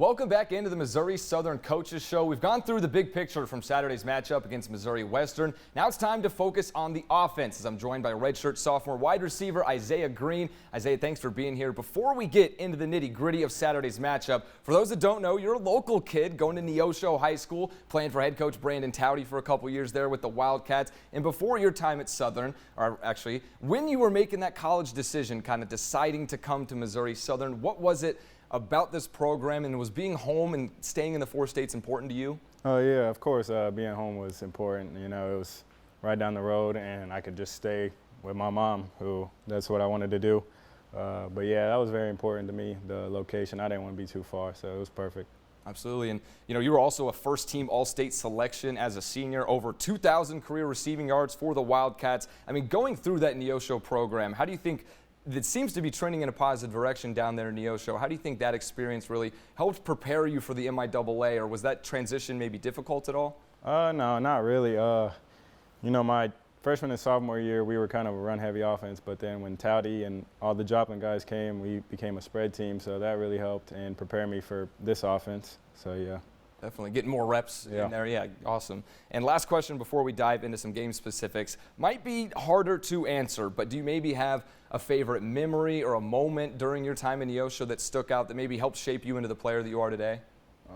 Welcome back into the Missouri Southern Coaches Show. We've gone through the big picture from Saturday's matchup against Missouri Western. Now it's time to focus on the offense as I'm joined by redshirt sophomore wide receiver Isaiah Green. Isaiah, thanks for being here. Before we get into the nitty-gritty of Saturday's matchup, for those that don't know, you're a local kid going to Neosho High School, playing for head coach Brandon Towdy for a couple years there with the Wildcats. And before your time at Southern, or actually, when you were making that college decision, kind of deciding to come to Missouri Southern, what was it about this program, and was being home and staying in the four states important to you? Oh yeah, of course. Being home was important. You know, it was right down the road, and I could just stay with my mom, who that's what I wanted to do. But yeah, that was very important to me. The location, I didn't want to be too far, so it was perfect. Absolutely, and you know, you were also a first-team All-State selection as a senior, over 2,000 career receiving yards for the Wildcats. I mean, going through that Neosho program, how do you think? It seems to be trending in a positive direction down there in Neosho. How do you think that experience really helped prepare you for the MIAA, or was that transition maybe difficult at all? No, not really. You know, my freshman and sophomore year, we were kind of a run-heavy offense, but then when Towdy and all the Joplin guys came, we became a spread team, so that really helped and prepared me for this offense. So, yeah. Definitely getting more reps in there. Yeah, awesome. And last question before we dive into some game specifics. Might be harder to answer, but do you maybe have a favorite memory or a moment during your time in Neosho that stuck out that maybe helped shape you into the player that you are today?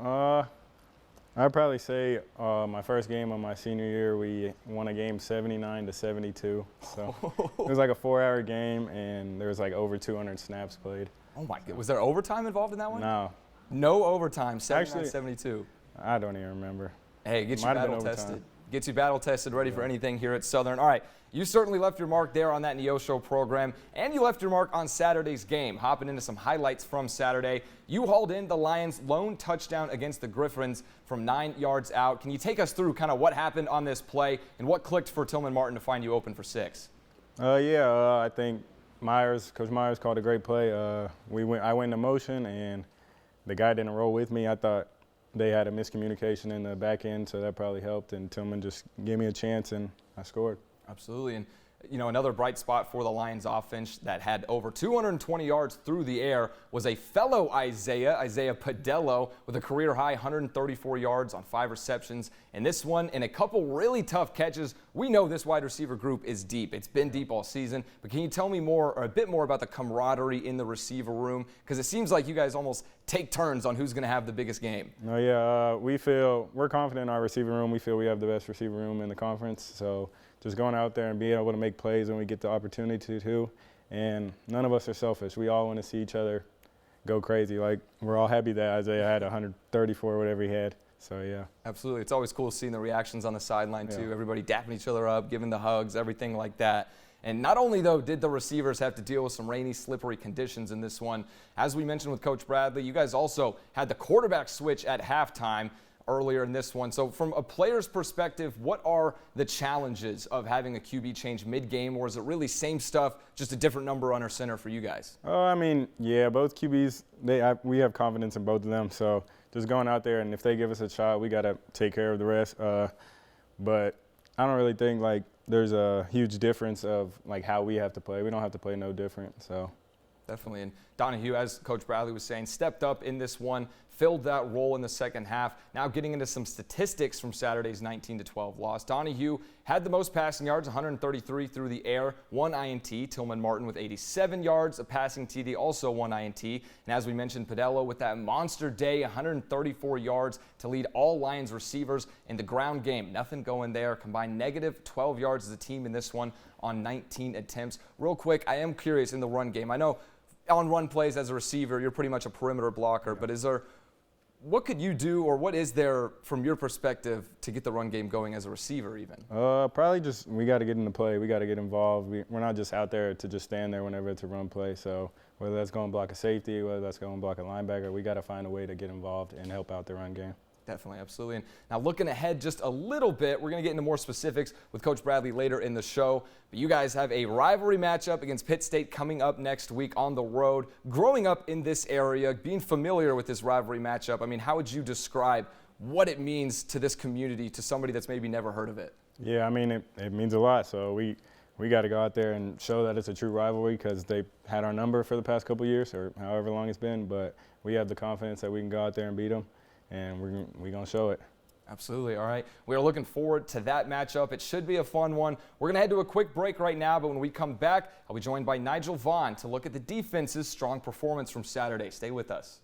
I'd probably say my first game of my senior year, we won a game 79-72. So it was like a 4-hour game, and there was like over 200 snaps played. Oh my God, was there overtime involved in that one? No. No overtime, 79-72. I don't even remember. Hey, get you battle tested. Get you battle tested, ready for anything here at Southern. All right, you certainly left your mark there on that Neosho program, and you left your mark on Saturday's game. Hopping into some highlights from Saturday, you hauled in the Lions' lone touchdown against the Griffins from 9 yards out. Can you take us through kind of what happened on this play and what clicked for Tillman Martin to find you open for 6? I think Coach Myers called a great play. I went into motion, and the guy didn't roll with me. I thought they had a miscommunication in the back end, so that probably helped, and Tillman just gave me a chance, and I scored. Absolutely, and you know, another bright spot for the Lions offense that had over 220 yards through the air was a fellow Isaiah Padello, with a career-high 134 yards on 5 receptions. And this one, and a couple really tough catches. We know this wide receiver group is deep. It's been deep all season. But can you tell me more, or a bit more, about the camaraderie in the receiver room? Because it seems like you guys almost take turns on who's going to have the biggest game. Oh, yeah. We're confident in our receiver room. We feel we have the best receiver room in the conference. So just going out there and being able to make plays when we get the opportunity to. And none of us are selfish. We all want to see each other go crazy. Like, we're all happy that Isaiah had 134, whatever he had. So, yeah. Absolutely. It's always cool seeing the reactions on the sideline, too. Everybody dapping each other up, giving the hugs, everything like that. And not only, though, did the receivers have to deal with some rainy, slippery conditions in this one, as we mentioned with Coach Bradley, you guys also had the quarterback switch at halftime earlier in this one. So from a player's perspective, what are the challenges of having a QB change mid-game, or is it really same stuff, just a different number under center for you guys? I mean, yeah, both QBs, we have confidence in both of them. So just going out there, and if they give us a shot, we got to take care of the rest. But I don't really think, like, there's a huge difference of, like, how we have to play. We don't have to play no different, so. Definitely. And Donahue, as Coach Bradley was saying, stepped up in this one, filled that role in the second half. Now getting into some statistics from Saturday's 19-12 loss. Donahue had the most passing yards, 133 through the air, 1 INT. Tillman Martin with 87 yards, a passing TD, also 1 INT. And as we mentioned, Padello with that monster day, 134 yards to lead all Lions receivers in the ground game. Nothing going there. Combined negative 12 yards as a team in this one on 19 attempts. Real quick, I am curious in the run game. I know on run plays as a receiver, you're pretty much a perimeter blocker, but what could you do, or what is there from your perspective to get the run game going as a receiver even? Probably just we got to get into play. We got to get involved. We're not just out there to just stand there whenever it's a run play. So whether that's going to block a safety, whether that's going to block a linebacker, we got to find a way to get involved and help out the run game. Definitely, absolutely. And now looking ahead just a little bit, we're going to get into more specifics with Coach Bradley later in the show. But you guys have a rivalry matchup against Pitt State coming up next week on the road. Growing up in this area, being familiar with this rivalry matchup, I mean, how would you describe what it means to this community, to somebody that's maybe never heard of it? Yeah, I mean, it means a lot. So we got to go out there and show that it's a true rivalry, because they had our number for the past couple of years, or however long it's been. But we have the confidence that we can go out there and beat them, and we're going to show it. Absolutely. All right. We are looking forward to that matchup. It should be a fun one. We're going to head to a quick break right now, but when we come back, I'll be joined by Nigel Vaughn to look at the defense's strong performance from Saturday. Stay with us.